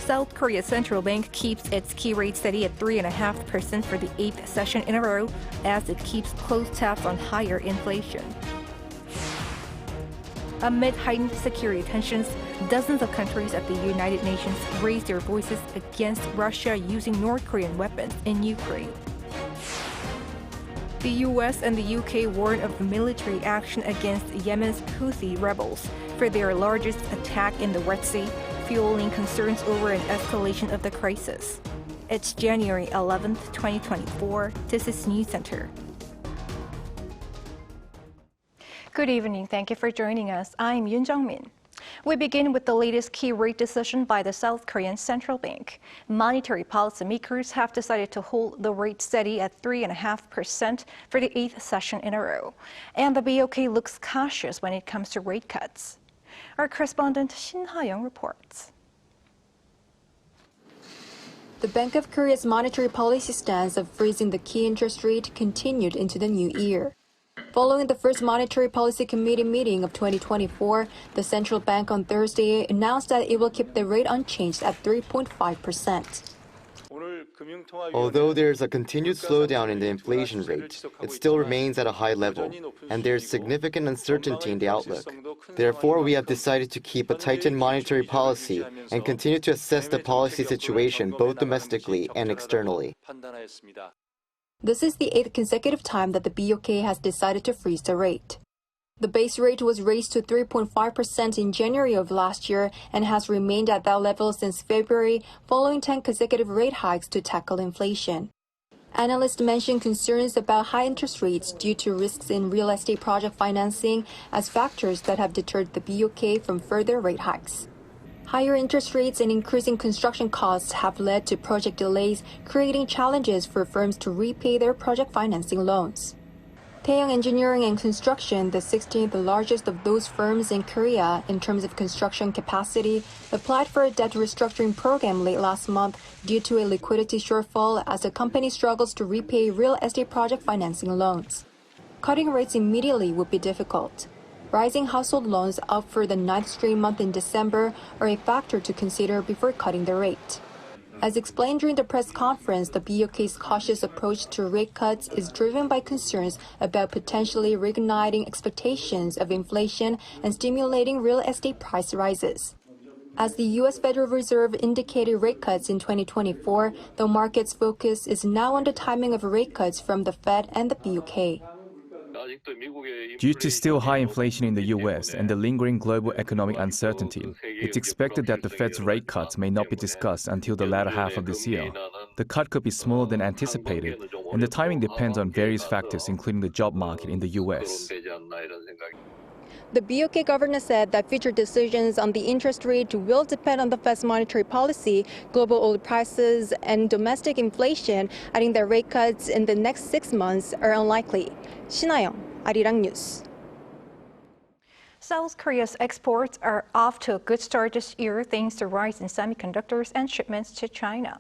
South Korea's central bank keeps its key rate steady at 3.5% for the 8th session in a row as it keeps close tabs on higher inflation. Amid heightened security tensions, dozens of countries at the United Nations raised their voices against Russia using North Korean weapons in Ukraine. The US and the UK warned of military action against Yemen's Houthi rebels for their largest attack in the Red Sea, fueling concerns over an escalation of the crisis. It's January 11th, 2024. This is Newscenter. Good evening. Thank you for joining us. I'm Yoon Jung-min. We begin with the latest key rate decision by the South Korean Central Bank. Monetary policymakers have decided to hold the rate steady at 3.5% for the 8th session in a row. And the BOK looks cautious when it comes to rate cuts. Our correspondent Shin Ha-young reports. The Bank of Korea's monetary policy stance of freezing the key interest rate continued into the new year. Following the first Monetary Policy Committee meeting of 2024, the central bank on Thursday announced that it will keep the rate unchanged at 3.5%. Although there's a continued slowdown in the inflation rate, it still remains at a high level, and there's significant uncertainty in the outlook. Therefore, we have decided to keep a tightened monetary policy and continue to assess the policy situation both domestically and externally. This is the 8th consecutive time that the BOK has decided to freeze the rate. The base rate was raised to 3.5% in January of last year and has remained at that level since February, following 10 consecutive rate hikes to tackle inflation. Analysts mention concerns about high interest rates due to risks in real estate project financing as factors that have deterred the BOK from further rate hikes. Higher interest rates and increasing construction costs have led to project delays, creating challenges for firms to repay their project financing loans. Taeyong Engineering and Construction, the 16th largest of those firms in Korea in terms of construction capacity, applied for a debt restructuring program late last month due to a liquidity shortfall as the company struggles to repay real estate project financing loans. Cutting rates immediately would be difficult. Rising household loans up for the 9th straight month in December are a factor to consider before cutting the rate. As explained during the press conference, the BOK's cautious approach to rate cuts is driven by concerns about potentially reigniting expectations of inflation and stimulating real estate price rises. As the U.S. Federal Reserve indicated rate cuts in 2024, the market's focus is now on the timing of rate cuts from the Fed and the BOK. Due to still high inflation in the U.S. and the lingering global economic uncertainty, it's expected that the Fed's rate cuts may not be discussed until the latter half of this year. The cut could be smaller than anticipated, and the timing depends on various factors, including the job market in the U.S. The BOK governor said that future decisions on the interest rate will depend on the Fed's monetary policy, global oil prices, and domestic inflation, adding that rate cuts in the next 6 months are unlikely. Shin Ha-young, Arirang News. South Korea's exports are off to a good start this year thanks to rise in semiconductors and shipments to China.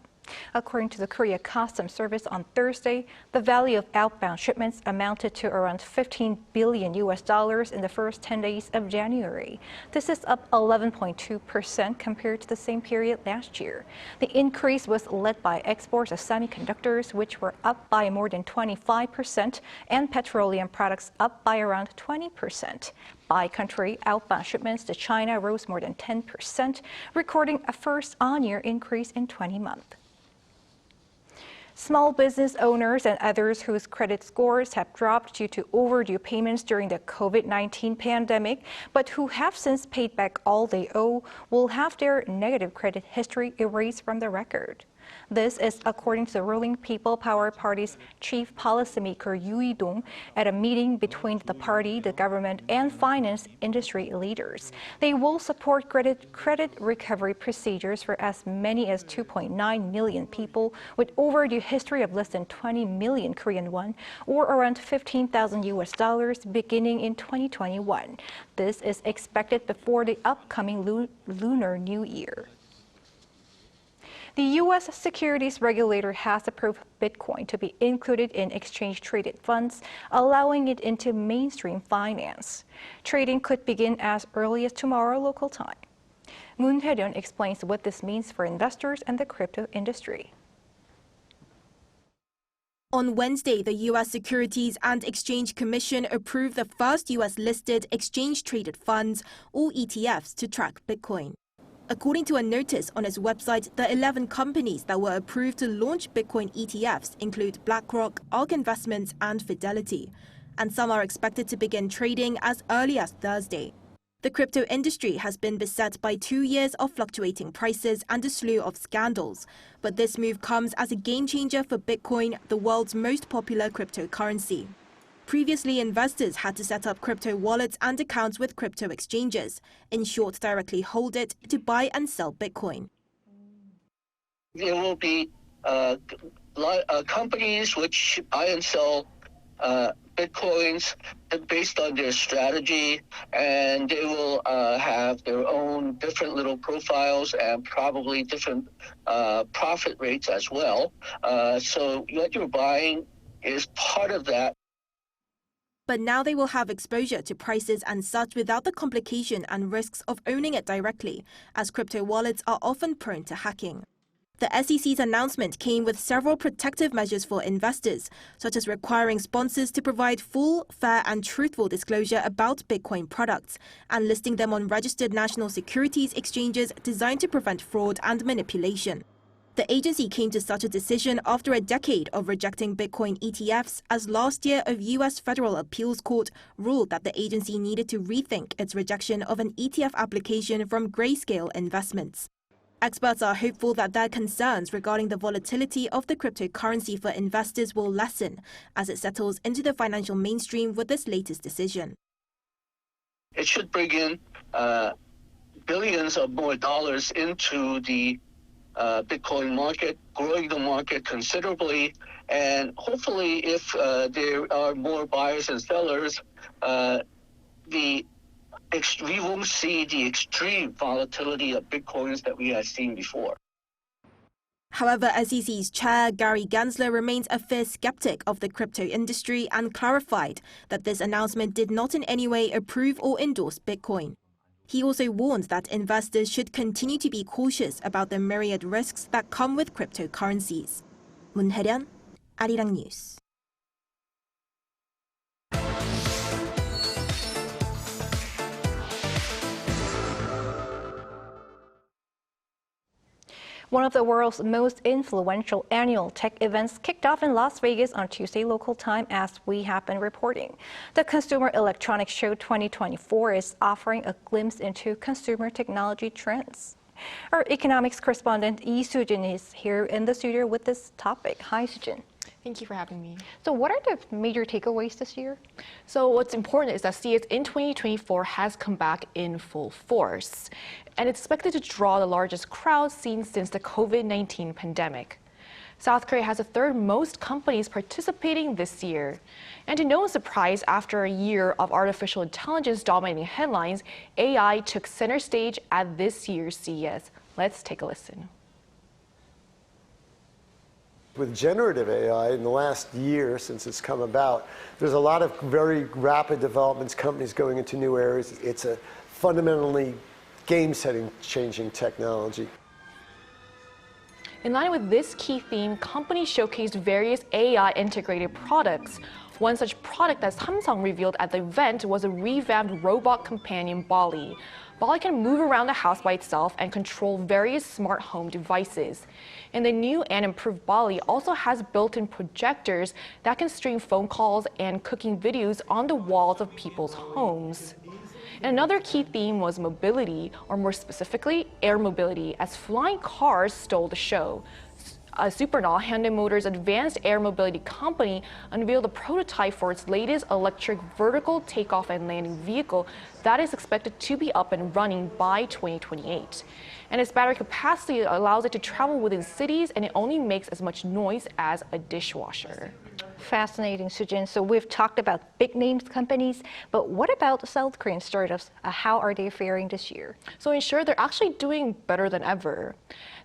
According to the Korea Customs Service on Thursday, the value of outbound shipments amounted to around $15 billion in the first 10 days of January. This is up 11.2% compared to the same period last year. The increase was led by exports of semiconductors, which were up by more than 25%, and petroleum products up by around 20%. By country, outbound shipments to China rose more than 10%, recording a first on-year increase in 20 months. Small business owners and others whose credit scores have dropped due to overdue payments during the COVID-19 pandemic, but who have since paid back all they owe, will have their negative credit history erased from the record. This is according to the ruling People Power Party's chief policymaker Yoo Hee-dong at a meeting between the party, the government, and finance industry leaders. They will support credit recovery procedures for as many as 2.9 million people with overdue history of less than 20 million Korean won, or around $15,000 beginning in 2021. This is expected before the upcoming Lunar New Year. The U.S. securities regulator has approved Bitcoin to be included in exchange-traded funds, allowing it into mainstream finance. Trading could begin as early as tomorrow local time. Moon Hae-ryun explains what this means for investors and the crypto industry. On Wednesday, the U.S. Securities and Exchange Commission approved the first U.S.-listed exchange-traded funds, or ETFs, to track Bitcoin. According to a notice on its website, the 11 companies that were approved to launch Bitcoin ETFs include BlackRock, ARK Investments, and Fidelity, and some are expected to begin trading as early as Thursday. The crypto industry has been beset by 2 years of fluctuating prices and a slew of scandals, but this move comes as a game-changer for Bitcoin, the world's most popular cryptocurrency. Previously, investors had to set up crypto wallets and accounts with crypto exchanges, in short, directly hold it, to buy and sell Bitcoin. There will be companies which buy and sell Bitcoins based on their strategy, and they will have their own different little profiles and probably different profit rates as well. So what you're buying is part of that. But now they will have exposure to prices and such without the complication and risks of owning it directly, as crypto wallets are often prone to hacking. The SEC's announcement came with several protective measures for investors, such as requiring sponsors to provide full, fair and truthful disclosure about Bitcoin products and listing them on registered national securities exchanges designed to prevent fraud and manipulation. The agency came to such a decision after a decade of rejecting Bitcoin ETFs, as last year a U.S. federal appeals court ruled that the agency needed to rethink its rejection of an ETF application from Grayscale Investments. Experts are hopeful that their concerns regarding the volatility of the cryptocurrency for investors will lessen as it settles into the financial mainstream with this latest decision. It should bring in billions of more dollars into the Bitcoin market, growing the market considerably, and hopefully if there are more buyers and sellers, we won't see the extreme volatility of Bitcoins that we have seen before. However, SEC's chair Gary Gensler remains a fierce skeptic of the crypto industry and clarified that this announcement did not in any way approve or endorse Bitcoin. He also warned that investors should continue to be cautious about the myriad risks that come with cryptocurrencies. Moon Hae-ryun, Arirang News. One of the world's most influential annual tech events kicked off in Las Vegas on Tuesday local time, as we have been reporting. The Consumer Electronics Show 2024 is offering a glimpse into consumer technology trends. Our economics correspondent Lee Soo-jin is here in the studio with this topic. Hi, Soo-jin. Thank you for having me. So what are the major takeaways this year? So what's important is that CES in 2024 has come back in full force, and it's expected to draw the largest crowd seen since the COVID-19 pandemic. South Korea has the third most companies participating this year. And to no surprise, after a year of artificial intelligence dominating headlines, AI took center stage at this year's CES. Let's take a listen. With generative AI in the last year since it's come about, there's a lot of very rapid developments, companies going into new areas. It's a fundamentally game-setting, changing technology. In line with this key theme, companies showcased various AI-integrated products. One such product that Samsung revealed at the event was a revamped robot companion, Bali. Bali can move around the house by itself and control various smart home devices. And the new and improved Bali also has built-in projectors that can stream phone calls and cooking videos on the walls of people's homes. And another key theme was mobility, or more specifically, air mobility, as flying cars stole the show. Supernal, Hyundai Motors' advanced air mobility company, unveiled a prototype for its latest electric vertical takeoff and landing vehicle that is expected to be up and running by 2028. And its battery capacity allows it to travel within cities, and it only makes as much noise as a dishwasher. Fascinating, Soo-jin. So we've talked about big names companies, but what about South Korean startups? How are they faring this year? So in short, they're actually doing better than ever.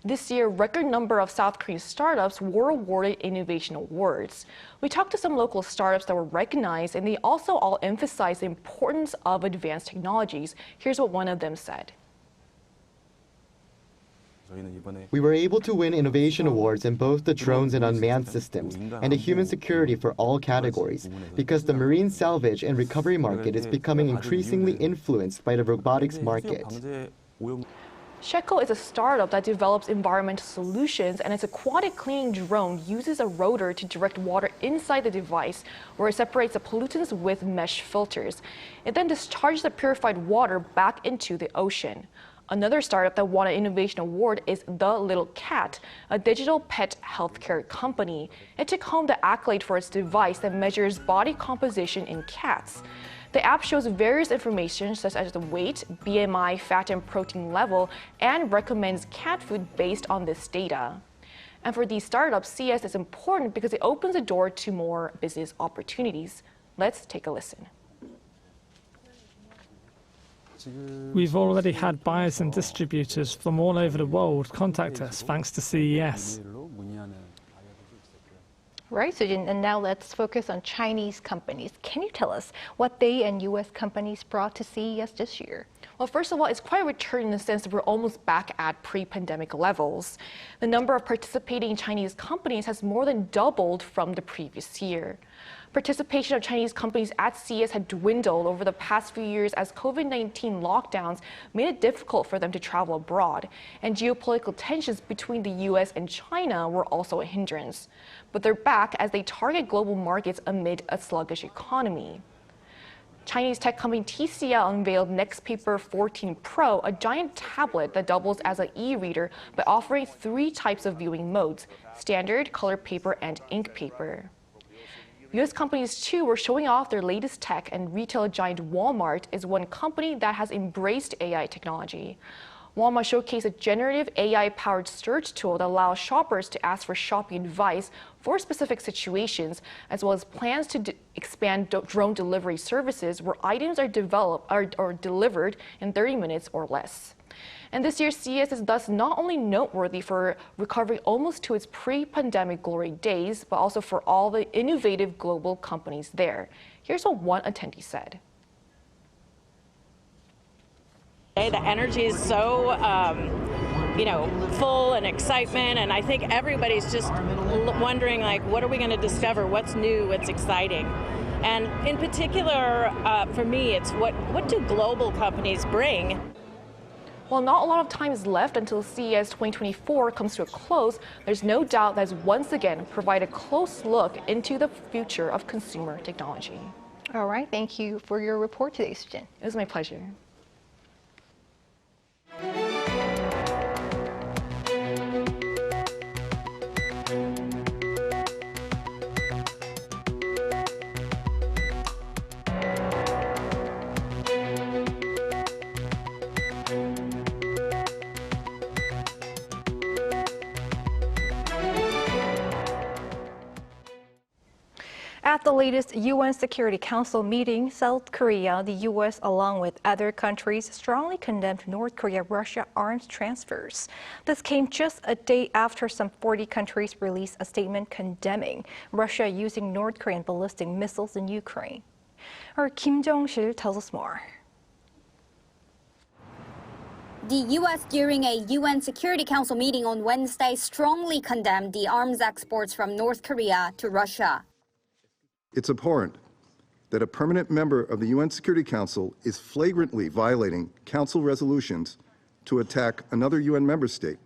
This year, record number of South Korean startups were awarded innovation awards. We talked to some local startups that were recognized, and they also all emphasized the importance of advanced technologies. Here's what one of them said. We were able to win innovation awards in both the drones and unmanned systems, and the human security for all categories, because the marine salvage and recovery market is becoming increasingly influenced by the robotics market. Sheco is a startup that develops environmental solutions, and its aquatic cleaning drone uses a rotor to direct water inside the device, where it separates the pollutants with mesh filters. It then discharges the purified water back into the ocean. Another startup that won an innovation award is The Little Cat, a digital pet healthcare company. It took home the accolade for its device that measures body composition in cats. The app shows various information such as the weight, BMI, fat and protein level, and recommends cat food based on this data. And for these startups, CES is important because it opens the door to more business opportunities. Let's take a listen. We've already had buyers and distributors from all over the world contact us thanks to CES. Right, Sujin, and now let's focus on Chinese companies. Can you tell us what they and U.S. companies brought to CES this year? Well, first of all, it's quite a return in the sense that we're almost back at pre-pandemic levels. The number of participating Chinese companies has more than doubled from the previous year. Participation of Chinese companies at CES had dwindled over the past few years as COVID-19 lockdowns made it difficult for them to travel abroad, and geopolitical tensions between the U.S. and China were also a hindrance. But they're back as they target global markets amid a sluggish economy. Chinese tech company TCL unveiled Nextpaper 14 Pro, a giant tablet that doubles as an e-reader by offering 3 types of viewing modes: standard, color paper, and ink paper. U.S. companies, too, were showing off their latest tech, and retail giant Walmart is one company that has embraced AI technology. Walmart showcased a generative AI-powered search tool that allows shoppers to ask for shopping advice for specific situations, as well as plans to expand drone delivery services where items are delivered in 30 minutes or less. And this year's CES is thus not only noteworthy for recovering almost to its pre-pandemic glory days, but also for all the innovative global companies there. Here's what one attendee said. The energy is so, full and excitement, and I think everybody's just wondering, like, what are we going to discover? What's new? What's exciting? And in particular, for me, it's what do global companies bring? While not a lot of time is left until CES 2024 comes to a close, there's no doubt that it's once again provide a close look into the future of consumer technology. All right, thank you for your report today, Sujin. It was my pleasure. At the latest UN Security Council meeting, South Korea, the U.S., along with other countries, strongly condemned North Korea-Russia arms transfers. This came just a day after some 40 countries released a statement condemning Russia using North Korean ballistic missiles in Ukraine. Our Kim Jong-sil tells us more. The U.S. during a UN Security Council meeting on Wednesday strongly condemned the arms exports from North Korea to Russia. It's abhorrent that a permanent member of the UN Security Council is flagrantly violating Council resolutions to attack another UN member state.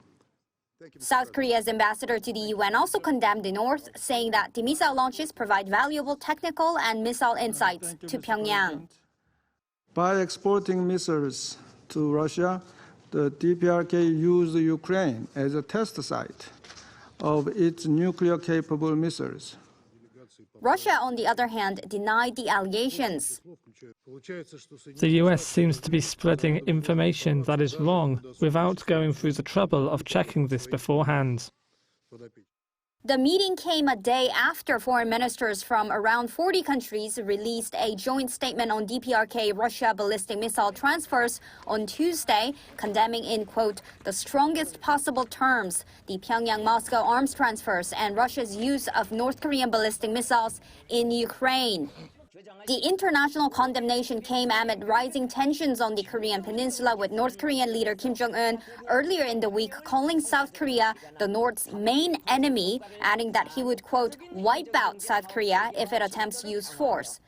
South Korea's ambassador to the UN also condemned the North, saying that the missile launches provide valuable technical and missile insights to Pyongyang. By exporting missiles to Russia, the DPRK used Ukraine as a test site of its nuclear-capable missiles. Russia, on the other hand, denied the allegations. The US seems to be spreading information that is wrong without going through the trouble of checking this beforehand. The meeting came a day after foreign ministers from around 40 countries released a joint statement on DPRK Russia ballistic missile transfers on Tuesday, condemning in, quote, the strongest possible terms the Pyongyang-Moscow arms transfers and Russia's use of North Korean ballistic missiles in Ukraine. The international condemnation came amid rising tensions on the Korean peninsula, with North Korean leader Kim Jong-un earlier in the week calling South Korea the North's main enemy, adding that he would, quote, wipe out South Korea if it attempts to use force.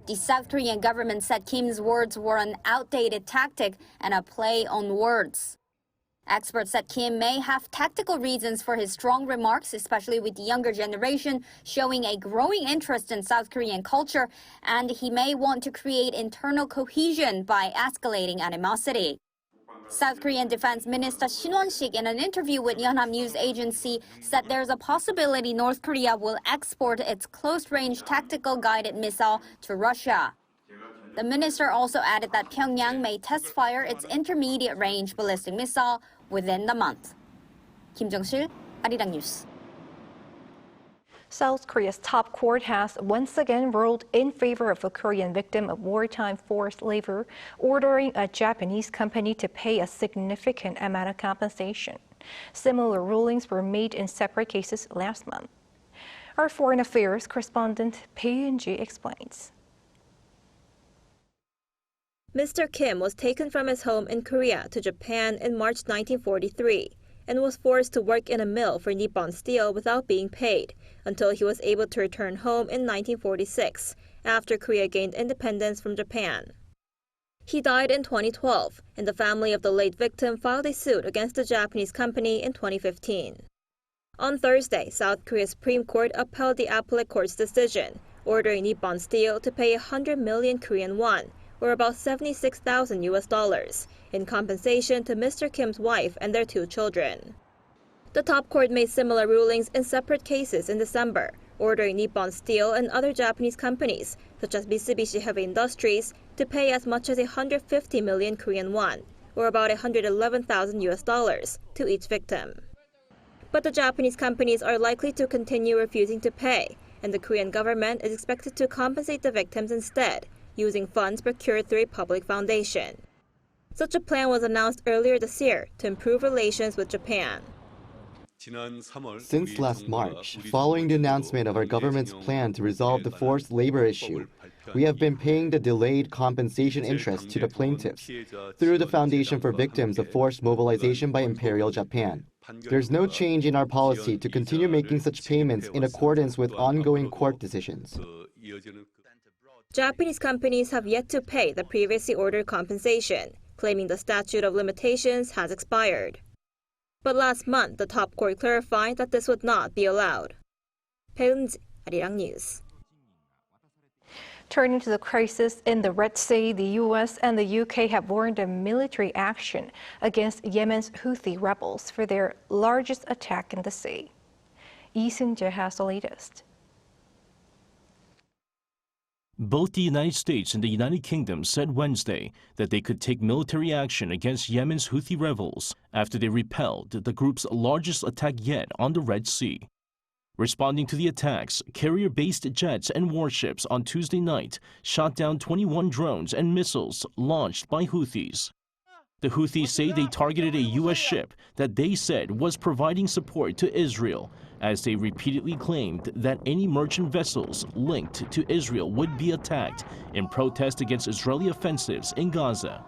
The South Korean government said Kim's words were an outdated tactic and a play on words. Experts said Kim may have tactical reasons for his strong remarks, especially with the younger generation showing a growing interest in South Korean culture, and he may want to create internal cohesion by escalating animosity. South Korean Defense Minister Shin Won-sik, in an interview with Yonhap News Agency, said there's a possibility North Korea will export its close-range tactical guided missile to Russia. The minister also added that Pyongyang may test-fire its intermediate-range ballistic missile within the month. Kim Jong-sil, Arirang News. South Korea's top court has once again ruled in favor of a Korean victim of wartime forced labor, ordering a Japanese company to pay a significant amount of compensation. Similar rulings were made in separate cases last month. Our foreign affairs correspondent Pei-Eun-ji explains. Mr. Kim was taken from his home in Korea to Japan in March 1943 and was forced to work in a mill for Nippon Steel without being paid until he was able to return home in 1946 after Korea gained independence from Japan. He died in 2012, and the family of the late victim filed a suit against the Japanese company in 2015. On Thursday, South Korea's Supreme Court upheld the appellate court's decision, ordering Nippon Steel to pay 100 million Korean won, or about $76,000 in compensation to Mr. Kim's wife and their 2 children. The top court made similar rulings in separate cases in December, ordering Nippon Steel and other Japanese companies, such as Mitsubishi Heavy Industries, to pay as much as 150 million Korean won, or about $111,000 to each victim. But the Japanese companies are likely to continue refusing to pay, and the Korean government is expected to compensate the victims instead, using funds procured through a public foundation. Such a plan was announced earlier this year to improve relations with Japan. Since last March, following the announcement of our government's plan to resolve the forced labor issue, we have been paying the delayed compensation interest to the plaintiffs through the Foundation for Victims of Forced Mobilization by Imperial Japan. There's no change in our policy to continue making such payments in accordance with ongoing court decisions. Japanese companies have yet to pay the previously ordered compensation, claiming the statute of limitations has expired. But last month, the top court clarified that this would not be allowed. Pei-Eun-ji, Arirang News. Turning to the crisis in the Red Sea, the U.S. and the U.K. have warned of military action against Yemen's Houthi rebels for their largest attack in the sea. Lee Seung-jae has the latest. Both the United States and the United Kingdom said Wednesday that they could take military action against Yemen's Houthi rebels after they repelled the group's largest attack yet on the Red Sea. Responding to the attacks, carrier-based jets and warships on Tuesday night shot down 21 drones and missiles launched by Houthis. The Houthis say they targeted a U.S. ship that they said was providing support to Israel, as they repeatedly claimed that any merchant vessels linked to Israel would be attacked in protest against Israeli offensives in Gaza.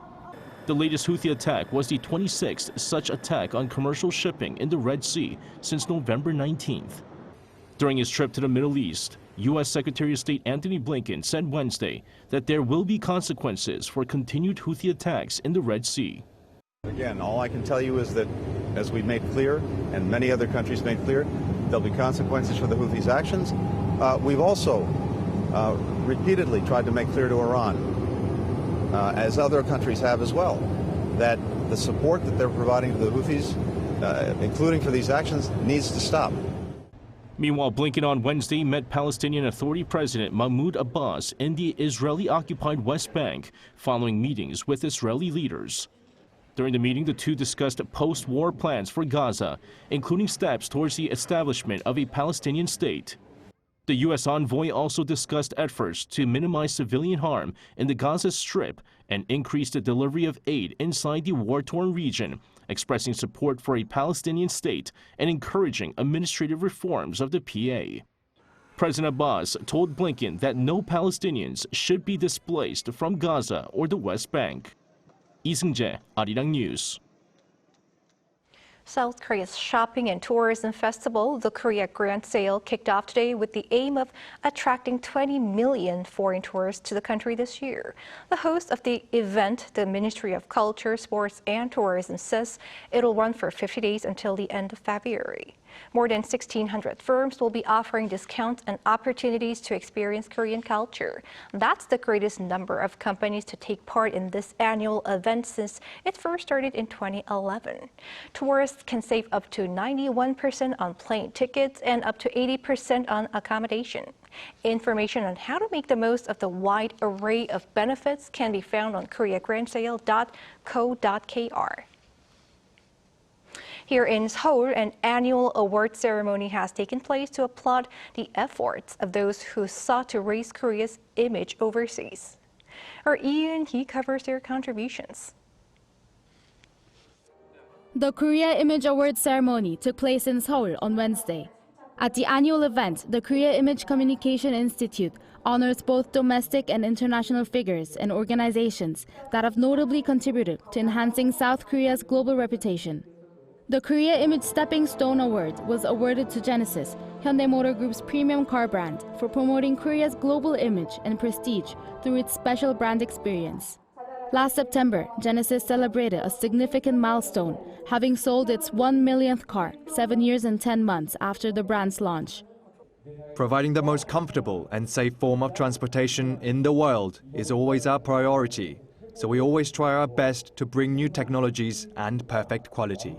The latest Houthi attack was the 26th such attack on commercial shipping in the Red Sea since November 19th. During his trip to the Middle East, U.S. Secretary of State Antony Blinken said Wednesday that there will be consequences for continued Houthi attacks in the Red Sea. Again, all I can tell you is that, as we made clear, and many other countries made clear, there'll be consequences for the Houthis' actions. We've also repeatedly tried to make clear to Iran, as other countries have as well, that the support that they're providing to the Houthis, including for these actions, needs to stop. Meanwhile, Blinken on Wednesday met Palestinian Authority President Mahmoud Abbas in the Israeli-occupied West Bank following meetings with Israeli leaders. During the meeting, the two discussed post-war plans for Gaza, including steps towards the establishment of a Palestinian state. The U.S. envoy also discussed efforts to minimize civilian harm in the Gaza Strip and increase the delivery of aid inside the war-torn region, expressing support for a Palestinian state and encouraging administrative reforms of the PA. President Abbas told Blinken that no Palestinians should be displaced from Gaza or the West Bank. Lee Seung-jae, Arirang News. South Korea's shopping and tourism festival, the Korea Grand Sale, kicked off today with the aim of attracting 20 million foreign tourists to the country this year. The host of the event, the Ministry of Culture, Sports and Tourism, says it'll run for 50 days until the end of February. More than 1,600 firms will be offering discounts and opportunities to experience Korean culture. That's the greatest number of companies to take part in this annual event since it first started in 2011. Tourists can save up to 91% on plane tickets and up to 80% on accommodation. Information on how to make the most of the wide array of benefits can be found on koreagrandsale.co.kr. Here in Seoul, an annual award ceremony has taken place to applaud the efforts of those who sought to raise Korea's image overseas. Our Ian, he covers their contributions. The Korea Image Award ceremony took place in Seoul on Wednesday. At the annual event, the Korea Image Communication Institute honors both domestic and international figures and organizations that have notably contributed to enhancing South Korea's global reputation. The Korea Image Stepping Stone Award was awarded to Genesis, Hyundai Motor Group's premium car brand, for promoting Korea's global image and prestige through its special brand experience. Last September, Genesis celebrated a significant milestone, having sold its 1 millionth car 7 years and 10 months after the brand's launch. Providing the most comfortable and safe form of transportation in the world is always our priority, so we always try our best to bring new technologies and perfect quality.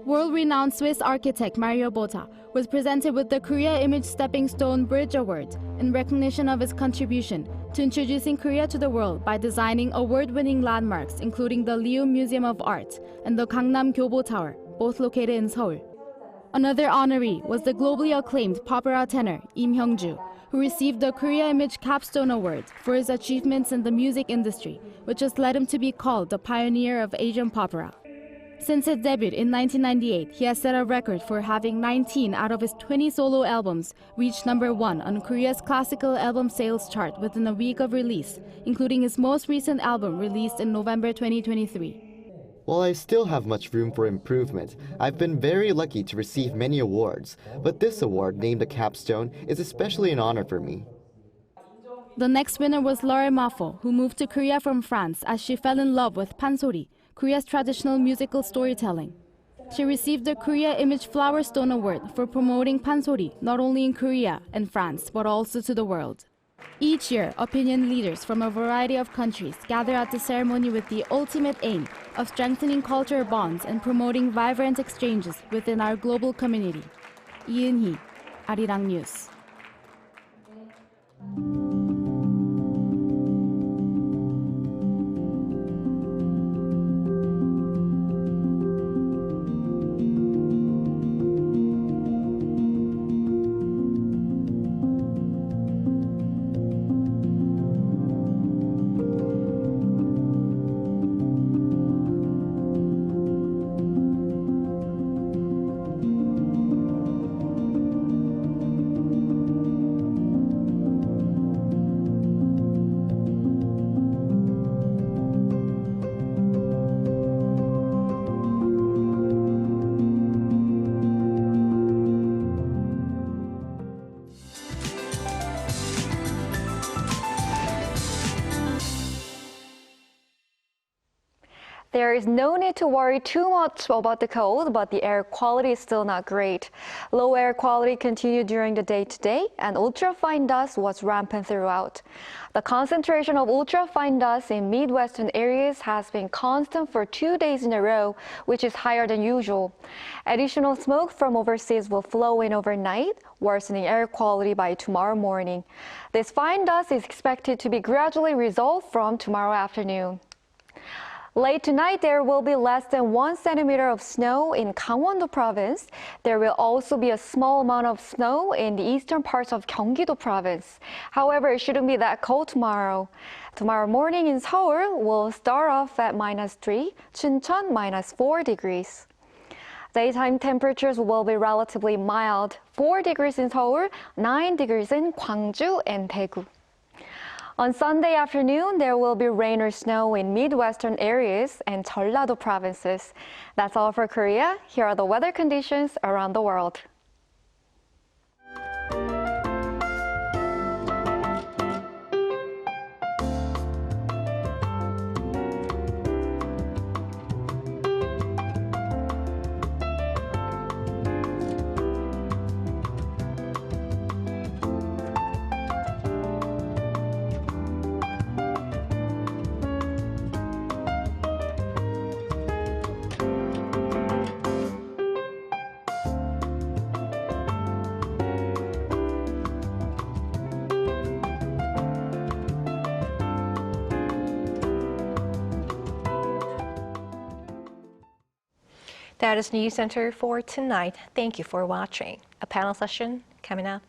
World-renowned Swiss architect Mario Botta was presented with the Korea Image Stepping Stone Bridge Award in recognition of his contribution to introducing Korea to the world by designing award-winning landmarks including the Liu Museum of Art and the Gangnam Gyobo Tower, both located in Seoul. Another honoree was the globally acclaimed opera tenor Im Hyung-ju, who received the Korea Image Capstone Award for his achievements in the music industry, which has led him to be called the pioneer of Asian opera. Since his debut in 1998, he has set a record for having 19 out of his 20 solo albums reach #1 on Korea's classical album sales chart within a week of release, including his most recent album released in November 2023. While I still have much room for improvement, I've been very lucky to receive many awards, but this award, named a capstone, is especially an honor for me. The next winner was Laure Maffo, who moved to Korea from France as she fell in love with pansori, Korea's traditional musical storytelling. She received the Korea Image Flower Stone Award for promoting pansori not only in Korea and France, but also to the world. Each year, opinion leaders from a variety of countries gather at the ceremony with the ultimate aim of strengthening cultural bonds and promoting vibrant exchanges within our global community. Lee Eun-hee, Arirang News. There is no need to worry too much about the cold, but the air quality is still not great. Low air quality continued during the day today, and ultrafine dust was rampant throughout. The concentration of ultrafine dust in Midwestern areas has been constant for 2 days in a row, which is higher than usual. Additional smoke from overseas will flow in overnight, worsening air quality by tomorrow morning. This fine dust is expected to be gradually resolved from tomorrow afternoon. Late tonight, there will be less than 1 centimeter of snow in Gangwon-do province. There will also be a small amount of snow in the eastern parts of Gyeonggi-do province. However, it shouldn't be that cold tomorrow. Tomorrow morning in Seoul will start off at -3, Chuncheon -4 degrees. Daytime temperatures will be relatively mild, 4 degrees in Seoul, 9 degrees in Gwangju and Daegu. On Sunday afternoon, there will be rain or snow in Midwestern areas and Jeollado provinces. That's all for Korea. Here are the weather conditions around the world. That is Newscenter for tonight. Thank you for watching. A panel session coming up.